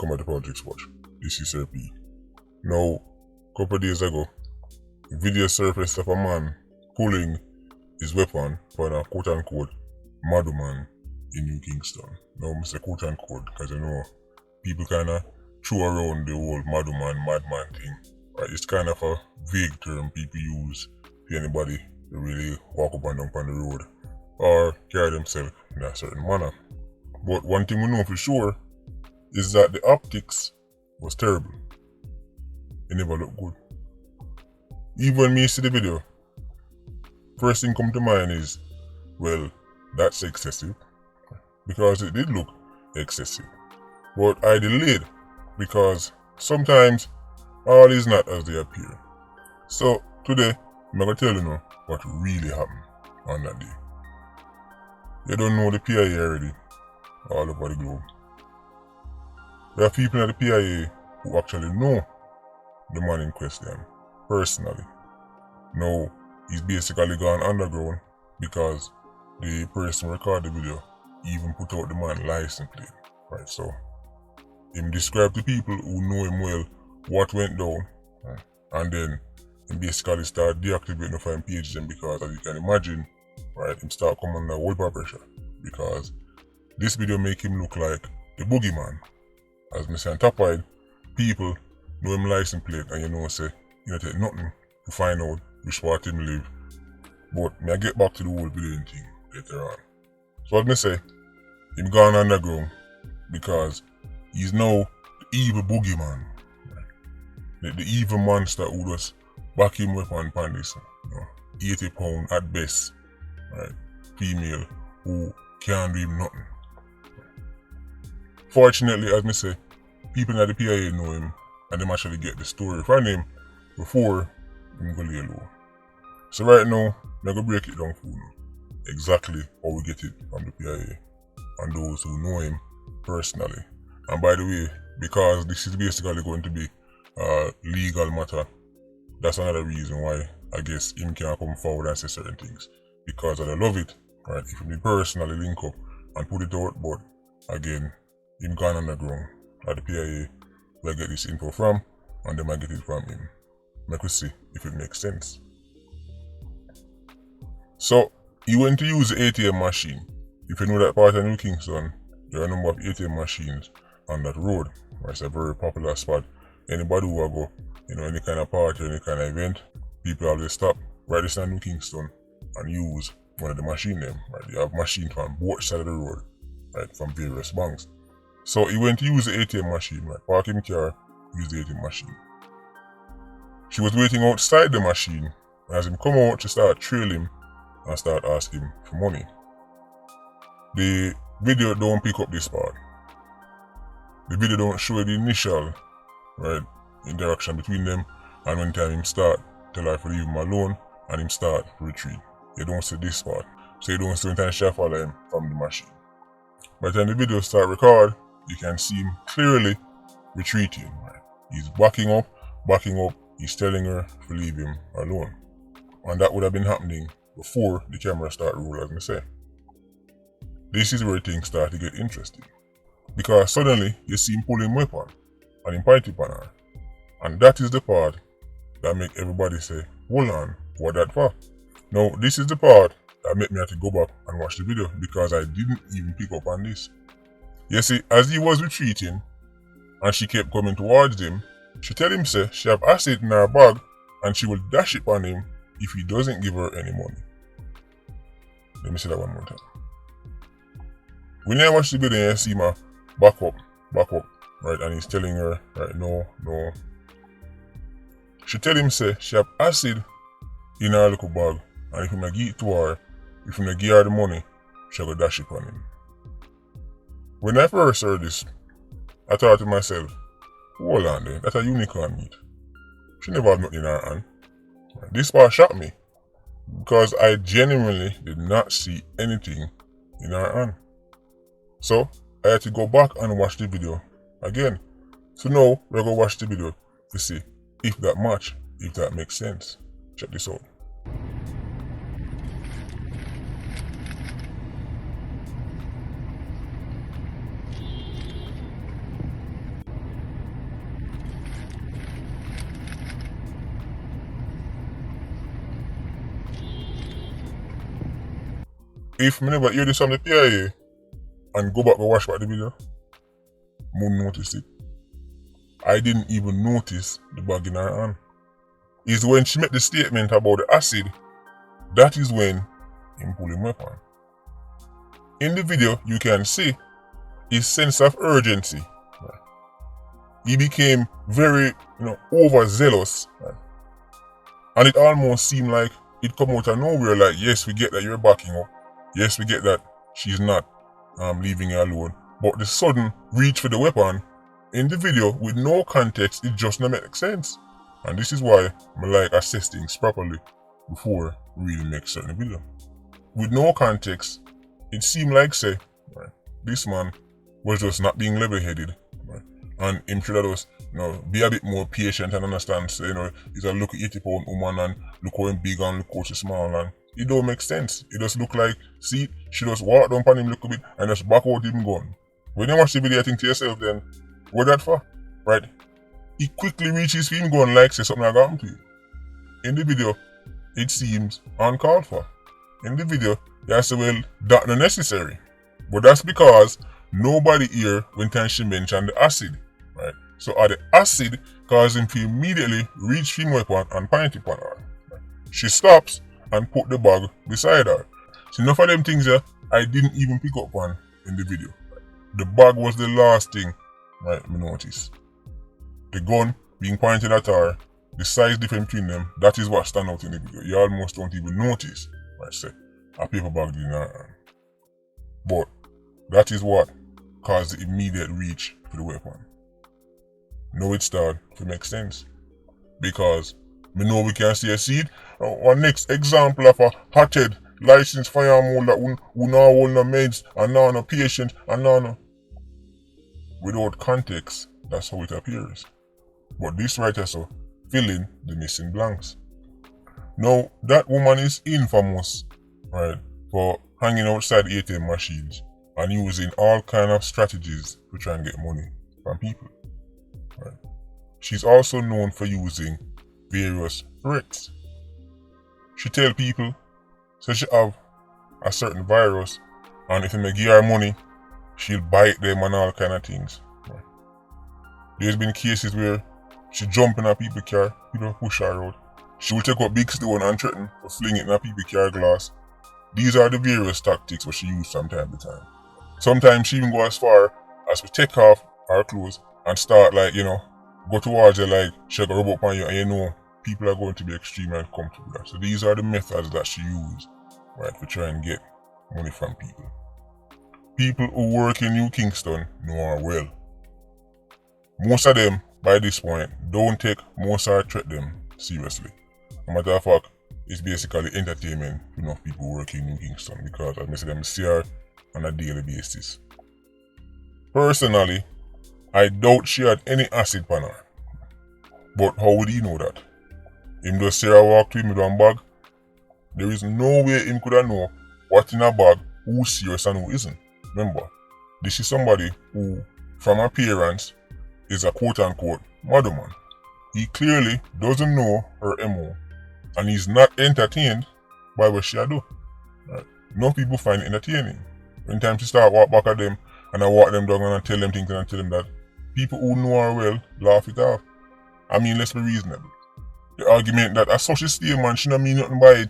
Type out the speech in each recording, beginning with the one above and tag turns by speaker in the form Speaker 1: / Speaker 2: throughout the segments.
Speaker 1: Welcome back to Politricks Watch. This is Sir P. Now, a couple of days ago, a video surfaced of a man pulling his weapon for a quote-unquote madman in New Kingston. Now, I say quote-unquote because you know people kind of throw around the whole madman thing. Right? It's kind of a vague term people use for anybody to really walk up and down on the road or carry themselves in a certain manner. But one thing we know for sure is that the optics was terrible. It never looked good. Even when me see the video, first thing come to mind is, well, that's excessive. Because it did look excessive. But I delayed because sometimes all is not as they appear. So today, I'm going to tell you now what really happened on that day. You don't know the PIA already, all over the globe. There are people at the PIA who actually know the man in question, personally. Now, he's basically gone underground because the person who recorded the video even put out the man's license plate. Right, so him describe to people who know him well what went down, right? And then him basically start deactivating the fan pages and because as you can imagine, right, him start coming under whole pressure because this video make him look like the boogeyman. As me say on top of it, people know him license plate and you know say, you know take nothing to find out which part him live. But me I get back to the whole video thing later on. So as me say, him gone underground because he's now the evil boogeyman. Right? The evil monster who just back him weapon upon this, 80 pound at best, right? Female who can't do him nothing. Fortunately, as me say, people at the PIA know him and them actually get the story from him before him go lay low. So right now, I'm going to break it down for you exactly how we get it from the PIA and those who know him personally. And by the way, because this is basically going to be a legal matter, that's another reason why I guess him can't come forward and say certain things. Because I love it, right? If we personally link up and put it out, but again, him gone underground at the PIA, where I get this info from, and then I get it from him. Make we see if it makes sense. So, he went to use the ATM machine. If you know that part of New Kingston, there are a number of ATM machines on that road. It's a very popular spot. Anybody who will go, any kind of party, any kind of event, people always stop right this in New Kingston and use one of the machines them. Right? They have machines from both sides of the road, right, from various banks. So he went to use the ATM machine, right? Park him car, use the ATM machine. She was waiting outside the machine. As him come out, she started trail him and start asking him for money. The video don't pick up this part. The video don't show the initial, right, interaction between them and when time him start tell her to leave him alone and him start to retreat. You don't see this part. So you don't see when time she follow him from the machine. By the time the video start record, you can see him clearly retreating. Right? He's backing up, he's telling her to leave him alone. And that would have been happening before the camera start roll, as me say. This is where things start to get interesting. Because suddenly you see him pulling weapon and him point it on her. And that is the part that make everybody say, hold on, what that for? Now this is the part that made me have to go back and watch the video because I didn't even pick up on this. You see, as he was retreating and she kept coming towards him, she tell him say she have acid in her bag and she will dash it on him if he doesn't give her any money. Let me say that one more time. When I watch the video, you see my back up, right? And he's telling her, right, no. She tell him say she have acid in her little bag and if he not give it to her, if he not give her the money, she will dash it on him. When I first heard this, I thought to myself, hold on there, that's a unicorn meat. She never have nothing in her hand. This part shocked me because I genuinely did not see anything in her hand. So I had to go back and watch the video again. So now we're going to watch the video to see if that match, if that makes sense. Check this out. If me never hear this from the PIA and go back and watch back the video, won't notice it. I didn't even notice the bag in her hand. It's when she made the statement about the acid, that is when him pull him weapon. In the video, you can see his sense of urgency. Right? He became very, overzealous. Right? And it almost seemed like it come out of nowhere, like, yes, we get that you're backing up. Yes, we get that she's not leaving you alone. But the sudden reach for the weapon in the video with no context, it just not make sense. And this is why I like assess things properly before really make certain video. With no context, it seemed like say, right, this man was just not being level-headed. Right? And him should have just, be a bit more patient and understand, say, he's a look at 80-pound woman and look how him big and look how she small, and it don't make sense. It just look like, see, she just walked down on him a little bit and just back out him gone. When you watch the video, I think to yourself then, what that for? Right? He quickly reaches for him going like say something like that to you. In the video, it seems uncalled for. In the video, you say, well, that's not necessary. But that's because nobody here when time she mentioned the acid. Right? So the acid caused him to immediately reach for him weapon and point it on her. Right? She stops and put the bag beside her. So enough of them things here, I didn't even pick up on in the video. Right? The bag was the last thing, right, me noticed. The gun being pointed at her, the size difference between them, that is what stand out in the video. You almost don't even notice, right, say, a paper bag in her hand. But that is what caused the immediate reach for the weapon. Now it start to make sense. Because we know we can see a seed. One next example of a hothead licensed firearm holder who now hold no meds and now no patient and now no. Without context, that's how it appears. But this writer so fill in the missing blanks. Now that woman is infamous, right, for hanging outside ATM machines and using all kind of strategies to try and get money from people. Right. She's also known for using various threats. She tell people so she have a certain virus and if they give her money, she'll bite them and all kind of things. Right. There's been cases where she jump in a people's car, people push her out. She will take up big stone and threaten to fling it in a people's car glass. These are the various tactics that she uses from time to time. Sometimes she even go as far as to take off her clothes and start go towards you like she got rub up on you and people are going to be extremely uncomfortable with that. So these are the methods that she uses, right, to try and get money from people. People who work in New Kingston know her well. Most of them, by this point, don't take most of her threat them seriously. As a matter of fact, it's basically entertainment to enough people working in New Kingston because as I said, I see her on a daily basis. Personally, I doubt she had any acid on her. But how would he know that? Him just say I walk to him with one bag. There is no way him could have know what in a bag, who's serious and who isn't. Remember, this is somebody who, from appearance, is a quote-unquote madman. He clearly doesn't know her MO and he's not entertained by what she do. Right? No people find it entertaining. When time she start walk back at them and I walk them down and I tell them things and I tell them that, people who know her well laugh it off. I mean, let's be reasonable. The argument that a social statement should not mean nothing by it,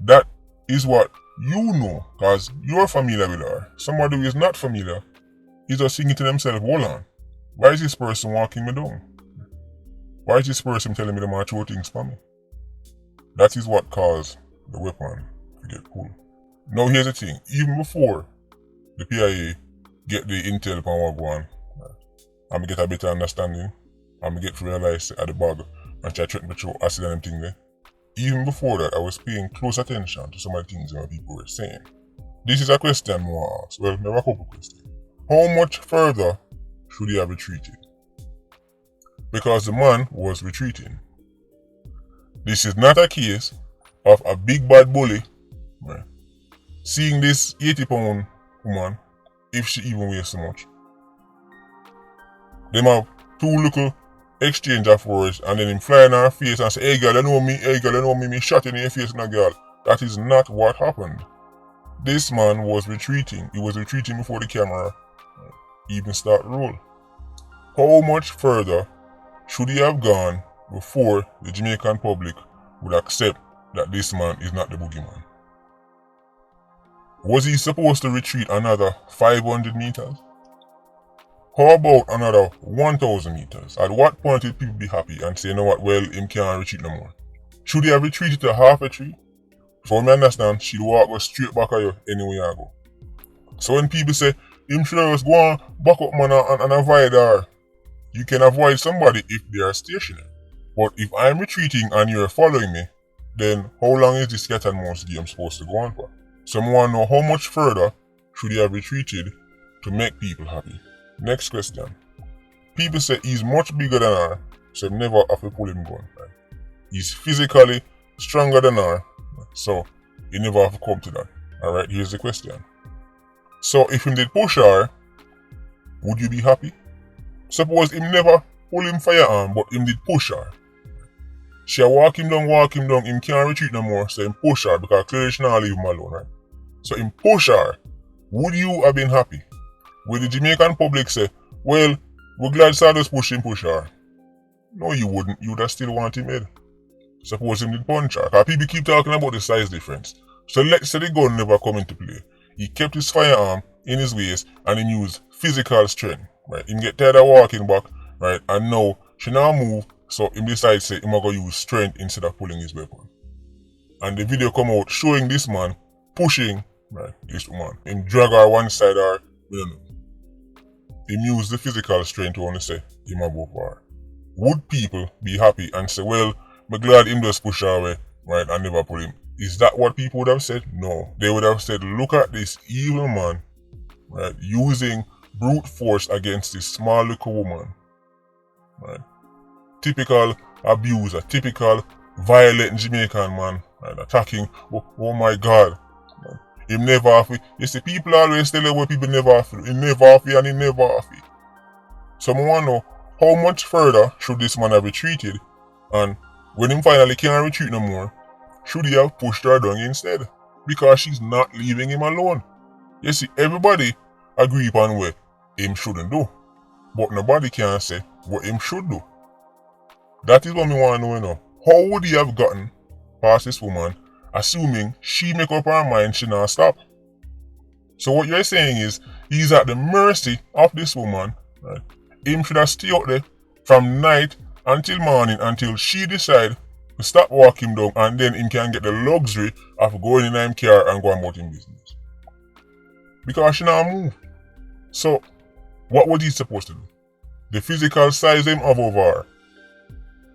Speaker 1: that is what you know, because you're familiar with her. Somebody who is not familiar is just thinking to themselves, hold on, why is this person walking me down? Why is this person telling me to march throw things for me? That is what caused the weapon to get pulled. Now here's the thing, even before the PIA get the intel upon what go on, and we get a better understanding, and we get to realize at the bag and try to threaten to throw acid and them thing there. Even before that, I was paying close attention to some of the things that people were saying. This is a question more asked. Well, never a couple questions. How much further should he have retreated? Because the man was retreating. This is not a case of a big bad bully seeing this 80-pound woman, if she even weighs so much. Them have two little exchange of words and then him fly in her face and say, hey girl, you know me, me shot in your face, no girl. That is not what happened. This man was retreating. He was retreating before the camera even start roll. How much further should he have gone before the Jamaican public would accept that this man is not the boogeyman? Was he supposed to retreat another 500 meters? How about another 1,000 meters? At what point will people be happy and say, you know what, well, him can't retreat no more? Should he have retreated to half a tree? For me understand, she'd walk go straight back at you anywhere I go. So when people say, him should have just go on back up man and avoid her, you can avoid somebody if they are stationary. But if I'm retreating and you're following me, then how long is this cat and mouse game supposed to go on for? So I want to know how much further should he have retreated to make people happy. Next question. People say he's much bigger than her, so never have to pull him gun. Right? He's physically stronger than her, so he never have to come to that. Alright, here's the question. So if him did push her, would you be happy? Suppose him never pull him firearm, but him did push her. She walk him down, him can't retreat no more, so him push her because clearly she not leave him alone, right? So him push her, would you have been happy? Will the Jamaican public say, well, we're glad Sardus push her? No, you wouldn't. You would have still want him dead. Suppose him did punch her. Because people keep talking about the size difference. So let's say the gun never come into play. He kept his firearm in his waist and he used physical strength. Right? Him get tired of walking back, right? And now she now move, so him decide say him go use strength instead of pulling his weapon. And the video come out showing this man pushing, right, this woman. Him drag her one side or we don't know. Him use the physical strength to only say him a go for her. Would people be happy and say, well, I'm glad him just push her away, right, and never pull him? Is that what people would have said? No. They would have said, look at this evil man, right, using brute force against this small little woman, right? Typical abuser, typical violent Jamaican man, right, attacking, oh my God. Man. Him never have it. You see, people always tell you what people never have it. He never have it and he never have it. So I want to know, how much further should this man have retreated? And when him finally can't retreat no more, should he have pushed her down instead? Because she's not leaving him alone. You see, everybody agree upon what him shouldn't do. But nobody can say what him should do. That is what we want to know, you know. How would he have gotten past this woman, assuming she make up her mind she not stop? So what you're saying is, he's at the mercy of this woman, right? Him should have stayed out there from night until morning until she decide to stop walking down, and then him can get the luxury of going in his car and going about his business. Because she not move. So, what was he supposed to do? The physical size him have over her.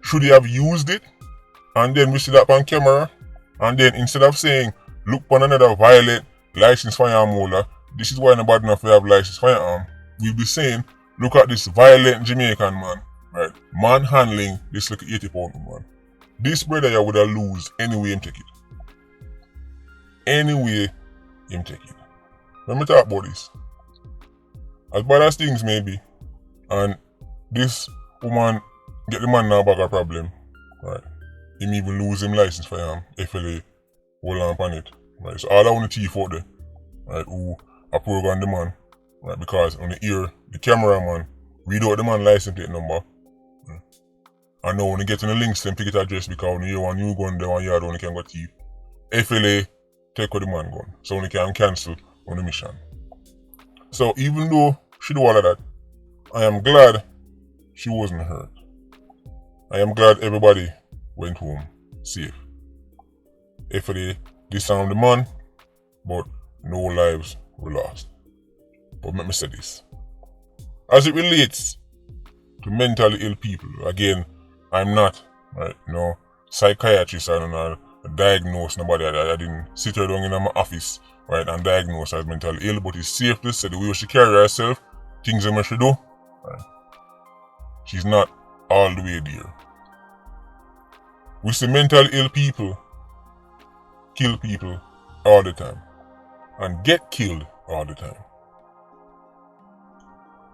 Speaker 1: Should he have used it? And then we see that on camera. And then instead of saying, look for another violent licensed firearm holder, this is why nobody enough have licensed firearm. We'll be saying, look at this violent Jamaican man, right? Manhandling this like 80-pound man. This brother here would have lose any way him take it. Any way him take it. Let me talk about this. As bad as things may be, and this woman get the man now back a problem, right? Him even lose him license for him, FLA, hold on upon it, right? So all I want to thief out there, right, who a program the man, right, because on the ear, the cameraman read out the man license plate number, right? And now when you get on the links, then pick it address because when you hear one new gun, the one yard only can go thief. FLA, take out the man gun, so only can cancel on the mission. So even though she do all of that, I am glad she wasn't hurt. I am glad everybody went home safe. FLA disarmed the man, but no lives were lost. But let me say this. As it relates to mentally ill people, again, I'm not, right, no psychiatrist, I don't know, diagnose nobody. I didn't sit her down in my office, right, and diagnose her as mentally ill, but it's safe to say the way she carry herself, things that she do, right, she's not all the way there. We see mentally ill people kill people all the time and get killed all the time.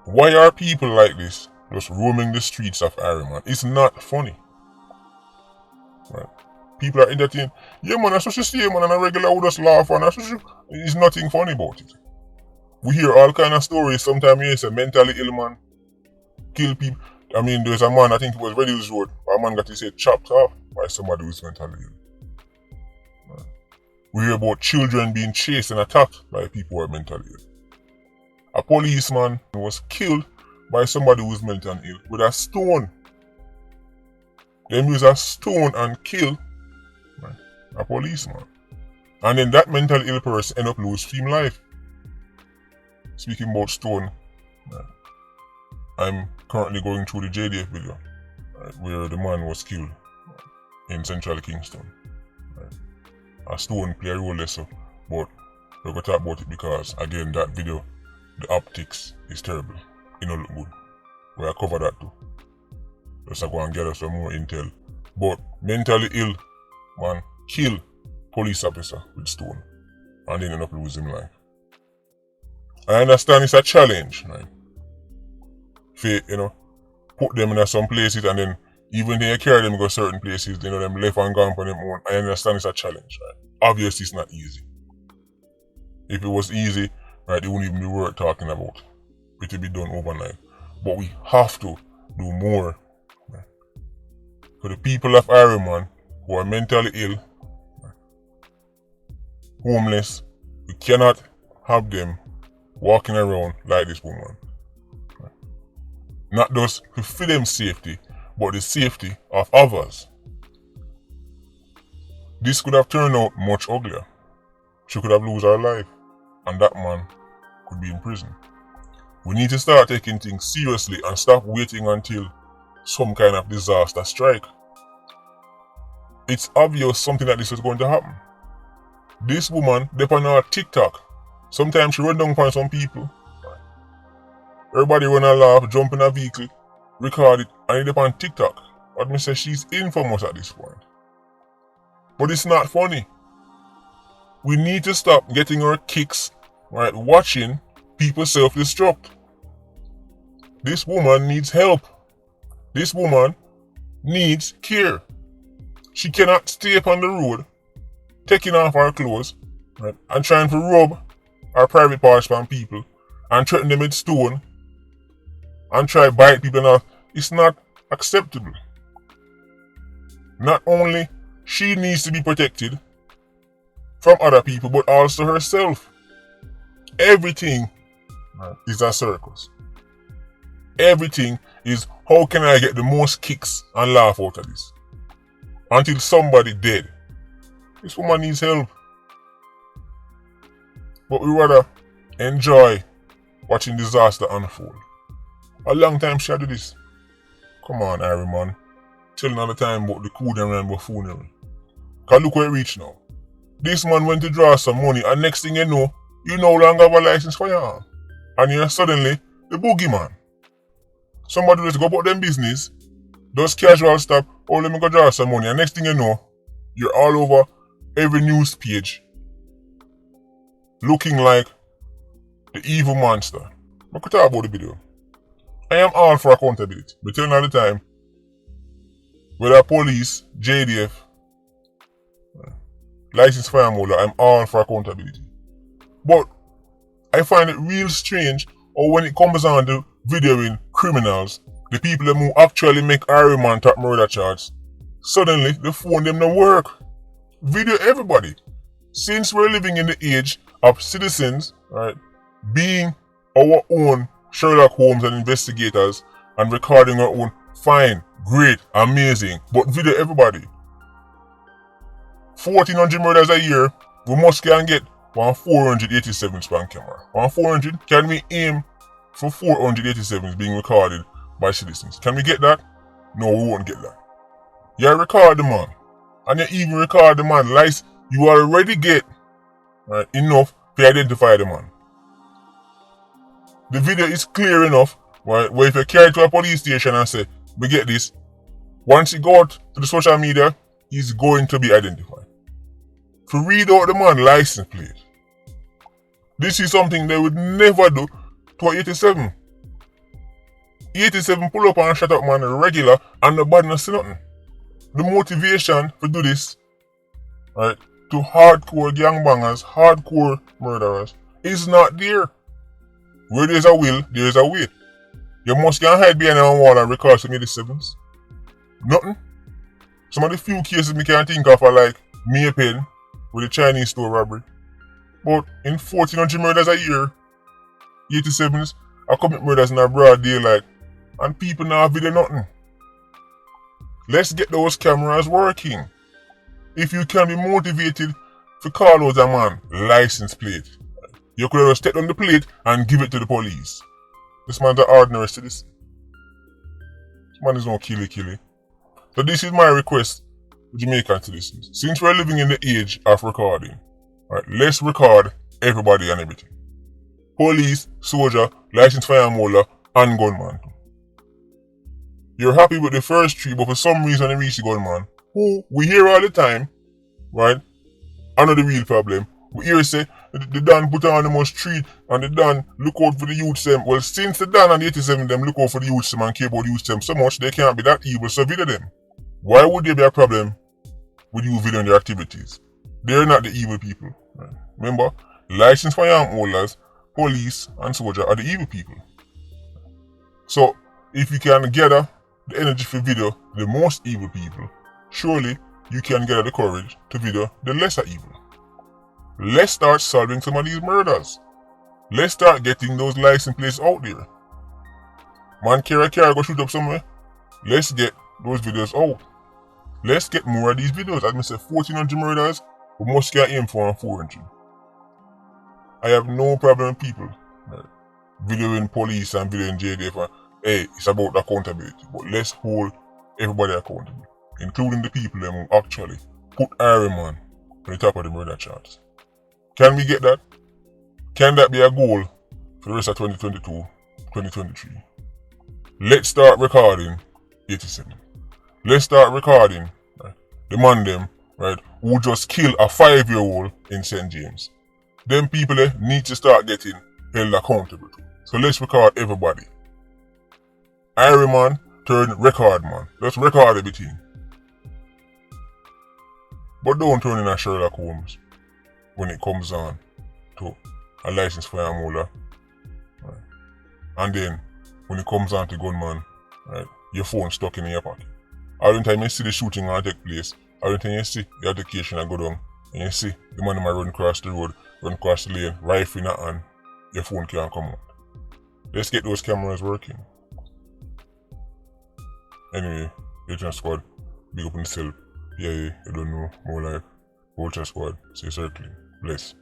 Speaker 1: Why are people like this just roaming the streets of Ireland? It's not funny. Right? People are entertained. Yeah man, that's what you see man, and a regular would just laugh and that's what you There's nothing funny about it. We hear all kind of stories. Sometimes you say mentally ill man kill people. I mean, there's a man, I think it was Red Hills Road, a man got his head chopped off by somebody who's mentally ill. We hear about children being chased and attacked by people who are mentally ill. A policeman was killed by somebody who was mentally ill with a stone. They use a stone and kill a policeman. And then that mentally ill person end up losing his life. Speaking about stone, I'm currently going through the JDF video where the man was killed in central Kingston. A stone play a role lesson, but we're going to talk about it because, again, that video, the optics is terrible. It don't look good. We'll cover that too. Let's go and get us some more intel. But mentally ill man kill police officer with stone and then end up losing life. I understand it's a challenge, right? For, put them in some places and then even they carry them go certain places, them left and gone for them own. I understand it's a challenge, right? Obviously it's not easy. If it was easy, right, it wouldn't even be worth talking about. It will be done overnight. But we have to do more. Right? For the people of Ireland who are mentally ill, right, homeless, we cannot have them walking around like this woman. Right? Not just for them safety, but the safety of others. This could have turned out much uglier. She could have lost her life, and that man could be in prison. We need to start taking things seriously and stop waiting until some kind of disaster strike. It's obvious something like this is going to happen. This woman, depend on her TikTok. Sometimes she run down upon some people. Everybody run a laugh, jump in a vehicle, record it, and it depend on TikTok. But me say she's infamous at this point. But it's not funny. We need to stop getting our kicks, right, watching people self-destruct. This woman needs help. This woman needs care. She cannot stay up on the road, taking off her clothes, right, and trying to rub her private parts from people and threaten them with stone and try to bite people now. It's not acceptable. Not only she needs to be protected from other people, but also herself. Everything is a circus. Everything is how can I get the most kicks and laugh out of this until somebody dead. This woman needs help. But we rather enjoy watching disaster unfold. A long time she do this. Come on, Irie man. Telling all the time about the coup and buffoonery. Cause look where it reached now. This man went to draw some money and next thing you know, you no longer have a license for your arm. And you're suddenly the boogeyman. Somebody just go about them business, does casual stuff, oh let me go draw some money, and next thing you know, you're all over every news page looking like the evil monster. I could talk about the video. I am all for accountability. But telling all the time, whether police, JDF, licensed fireholder, I'm all for accountability. But I find it real strange or when it comes on to videoing criminals, the people who actually make Irie man top murder charge, suddenly the phone them no work. Video everybody. Since we're living in the age of citizens, right, being our own Sherlock Holmes and investigators and recording our own, fine, great, amazing, but video everybody. 1,400 murders a year, we must can get 487 span camera. 400, can we aim for 487 being recorded by citizens? Can we get that? No, we won't get that. You record the man, and you even record the man like you already get enough to identify the man. The video is clear enough, right, where if you carry it to a police station and say, we get this, once it go out to the social media, he's going to be identified. To read out the man license plate. This is something they would never do to a 87. 87 pull up and shut up man regular and nobody not see nothing. The motivation to do this, right, to hardcore gangbangers, hardcore murderers, is not there. Where there's a will, there's a way. You must go and hide behind a wall and record some of the sevens. Nothing. Some of the few cases me can think of are like Maypen with the Chinese store robbery. But in 1,400 murders a year, 87s, I commit murders in a broad daylight, and people now video nothing. Let's get those cameras working. If you can be motivated to call out a man license plate, you could have just take on the plate and give it to the police. This man's an ordinary citizen. This man is no killy. So this is my request to Jamaican citizens. Since we're living in the age of recording, right, let's record everybody and everything. Police, soldier, licensed firearm holder, and gunman. You're happy with the first three, but for some reason they reach the gunman, who we hear all the time, right? I know the real problem. We hear say the Dan put on the most treat and the Dan look out for the youths them. Well, since the Dan and the 87 them look out for the youths them and care about the youths them so much, they can't be that evil, so video them. Why would there be a problem with you videoing their activities? They're not the evil people. Right? Remember, licensed firearm holders, police, and soldier are the evil people. So, if you can gather the energy for video the most evil people, surely you can gather the courage to video the lesser evil. Let's start solving some of these murders. Let's start getting those license plates out there. Man carry a car go shoot up somewhere. Let's get those videos out. Let's get more of these videos. As I said, 1,400 murders, we must get aim for 400. I have no problem with people videoing police and videoing JDF. And, hey, it's about accountability. But let's hold everybody accountable, including the people who actually put Iron Man on the top of the murder charts. Can we get that? Can that be a goal for the rest of 2022, 2023? Let's start recording 87. Let's start recording the man them, right, who just killed a 5-year-old in St. James. Them people need to start getting held accountable. So let's record everybody. Iron Man turn record man. Let's record everything. But don't turn in a Sherlock Holmes when it comes on to a licensed firearm holder. Right. And then when it comes on to gunman, right, your phone stuck in your pocket. All the time you see the shooting going to take place, all the time you see the altercation go down, and you see the man might run across the road, run across the lane, rifle in a hand, your phone can't come out. Let's get those cameras working. Anyway, Ultra Squad, big up on yourself. Yeah, you don't know, more life. Ultra Squad, stay circling. Bless.